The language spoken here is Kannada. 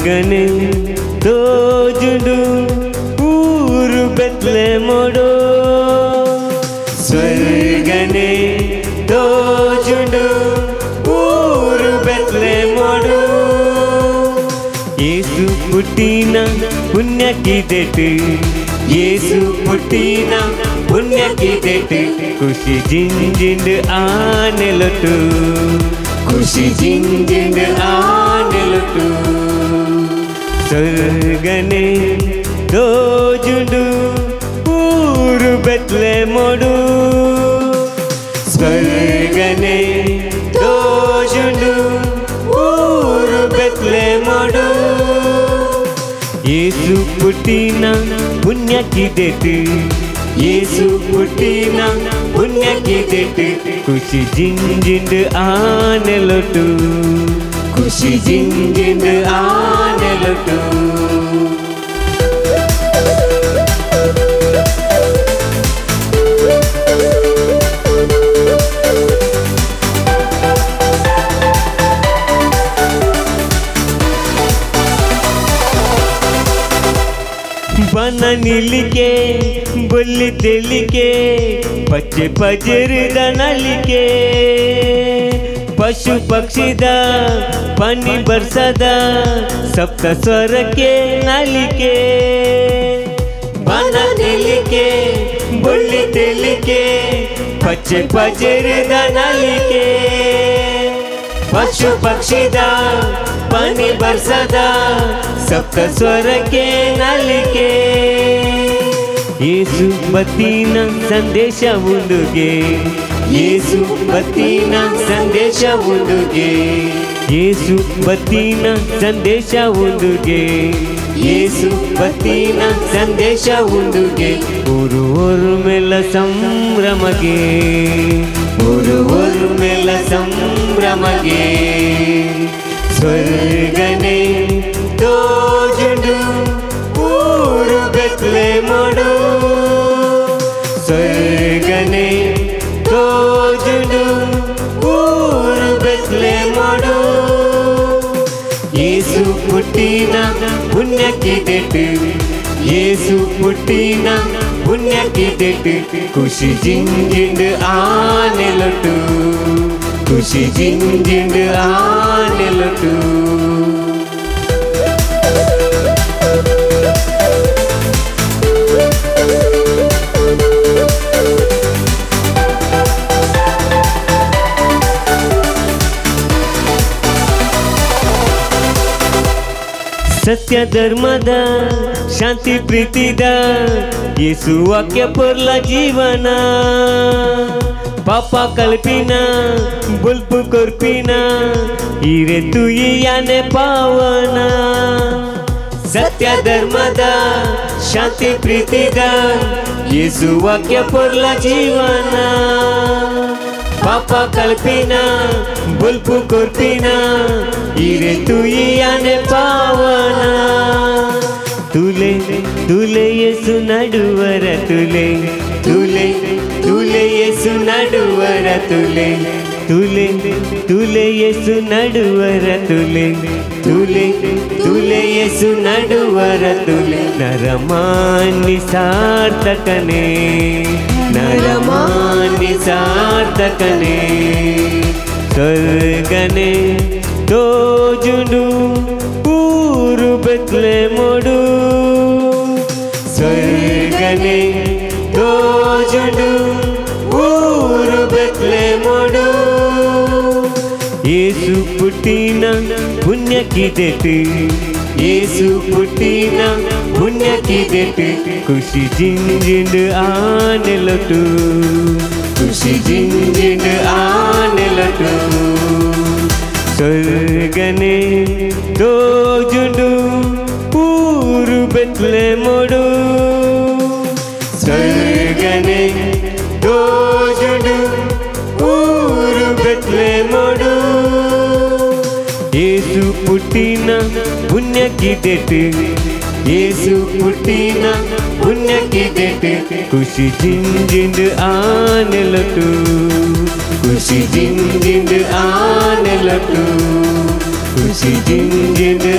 ಸ್ವರ್ಗನೆ ತೋಜುಂಡು ಊರು ಬೆತ್ಲೆಹೇಮೊಡು ಸ್ವರ್ಗನೆ ತೋಜುಂಡು ಊರು ಬೆತ್ಲೆಹೇಮೊಡು ಯೇಸು ಪುಟ್ಟಿನ ಪುಣ್ಯಕ್ಕಿದೆಟ್ಟು ಯೇಸು ಪುಟ್ಟಿನ ಪುಣ್ಯಕ್ಕಿದೆಟ್ಟು ಖುಷಿ ಜಿಂಜಿಂಡು ಆನೆಲೊಟ್ಟು ಖುಷಿ ಜಿಂಜಿಂಡು ಆನೆಲೊಟ್ಟು ಸ್ವರ್ಗನೆ ತೋಜುಂಡು ಊರು ಬೆತ್ಲೆಹೇಮೊಡು ಸ್ವರ್ಗನೆ ತೋಜುಂಡು ಊರು ಬೆತ್ಲೆಹೇಮೊಡು ಯೇಸು ಪುಟ್ಟಿನ ಪುಣ್ಯಕ್ಕಿದೆಟ್ಟು ಯೇಸು ಪುಟ್ಟಿನ ಪುಣ್ಯಕ್ಕಿದೆಟ್ಟು ಖುಷಿ ಜಿಂಜಿಂಡು ಆನೆಲೊಟ್ಟು ಖುಷಿ ಜಿಂಜಿಂಡು ಆನೆಲೊಟ್ಟು ಬನ ನಿಲಿಕೆ ಬೊಲ್ಲಿ ತೆಲಿಕೆ ಪಚ್ಚೆ ಪಜರದ ನಲಿಕೆ ಪಶು ಪಕ್ಷಿದ ಪನಿ ಬರ್ಸದ ಸಪ್ತ ಸ್ವರಕ್ಕೆ ನಲಿಕೆ ಬನ ನಿಲಿಕೆ ಬೊಲ್ಲಿ ತೆಲಿಕೆ ಪಚ್ಚೆ ಪಜರದ ನಲಿಕೆ ಪಶು ಪಕ್ಷಿದ ಪನಿ ಬರ್ಸದ ಸಪ್ತ ಸ್ವರಕ್ಕೆ ನಲಿಕೆ ಯೇಸು ಬತ್ತಿನ ಸಂದೇಶ ಉಂಡುಗೆ ಯೇಸು ಬತ್ತಿನ ಸಂದೇಶ ಉಂಡುಗೆ ಯೇಸು ಬತ್ತಿನ ಸಂದೇಶ ಉಂಡುಗೆ ಯೇಸು ಬತ್ತಿನ ಸಂದೇಶ ಉಂಡುಗೆ ಊರು ಮೇಲ ಸಂಭ್ರಮಗೆ ಊರು ಮೇಲ ಸಂಭ್ರಮಗೆ ಸ್ವರ್ಗನೆ ತೋಜುಂಡು ಊರು ಬೆತ್ಲೆಹೇಮೊಡು ಸ್ವರ್ಗನೆ ತೋಜುಂಡು ಊರು ಬೆತ್ಲೆಹೇಮೊಡು ಯೇಸು ಪುಟ್ಟಿನ ಪುಣ್ಯಕ್ಕಿದೆಟ್ಟು ಯೇಸು ಪುಟ್ಟಿನ ಪುಣ್ಯಕ್ಕಿದೆಟ್ಟು ಖುಷಿ ಜಿಂಜಿಂಡು ಆನೆಲೊಟ್ಟು ಖುಷಿ ಜಿಂಜಿಂಡು ಆನೆಲೊಟ್ಟು ಸತ್ಯ ಧರ್ಮದ ಶಾಂತಿ ಪ್ರೀತಿದ ಯೇಸು ವಾಕ್ಯ ಪೊರ್ಲ ಜೀವನ ಪಾಪ ಕಲ್ಪಿನ ಬುಲ್ಪು ಕೊರ್ಪಿನ ಹಿರೆ ತುಯಿಯಾನೆ ಪಾವನ ಸತ್ಯ ಧರ್ಮದ ಶಾಂತಿ ಪ್ರೀತಿದ ಯೇಸು ವಾಕ್ಯ ಪೊರ್ಲ ಜೀವನ ಪಾಪ ಕಲ್ಪಿನ ಬುಲ್ಪು ಕೊರ್ಪಿನ ಹಿರೆ ತುಯಿಯಾನೆ ಪಾವನ ತುಲೆ ತುಲೆ ಯೇಸು ನಡುವರ ತುಲೆ ತುಲೆ ತುಲೆ ಯೇಸು ನಡುವರ ತುಲೆ ತುಲೆ ತುಲೆ ಯೇಸು ನಡುವರ ತುಲೆ ತುಲೆ ತುಲೆ ಯೇಸು ನಡುವರ ತುಲೆ ನರಮಾನ್ಯ ಸಾರ್ಥಕನೇ ನರಮಾನ್ಯ ಸಾರ್ಥಕನೇ ಸ್ವರ್ಗನೆ ತೋಜುಂಡು ಊರು ಬೆತ್ಲೆಹೇಮೊಡು ಸ್ವರ್ಗನೆ ತೋಜುಂಡು ಊರು ಬೆತ್ಲೆಹೇಮೊಡು ಯೇಸು ಪುಟ್ಟಿನ ಪುಣ್ಯಕ್ಕಿದೆಟ್ಟು ಯೇಸು ಪುಟ್ಟಿನ ಪುಣ್ಯಕ್ಕಿದೆಟ್ಟು ಖುಷಿ ಜಿಂಜಿಂಡು ಆನೆಲೊಟ್ಟು ಖುಷಿ ಜಿಂಜಿಂಡು ಆನೆಲೊಟ್ಟು ಸ್ವರ್ಗನೆ ತೋಜುಂಡು ಊರು ಬೆತ್ಲೆಹೇಮೊಡು ಸ್ವರ್ಗನೆ ತೋಜುಂಡು ಊರು ಬೆತ್ಲೆಹೇಮೊಡು ಯೇಸು ಪುಟ್ಟಿನ ಪುಣ್ಯಕ್ಕಿದೆಟ್ಟು ಯೇಸು ಪುಟ್ಟಿನ ಪುಣ್ಯಕ್ಕಿದೆಟ್ಟು ಖುಷಿ ಜಿಂಜಿಂಡು ಆನೆಲೊಟ್ಟು ಖುಷಿ ಜಿಂಜಿಂಡು ಆನೆಲೊಟ್ಟು ಖುಷಿ ಜಿಂಜಿಂಡು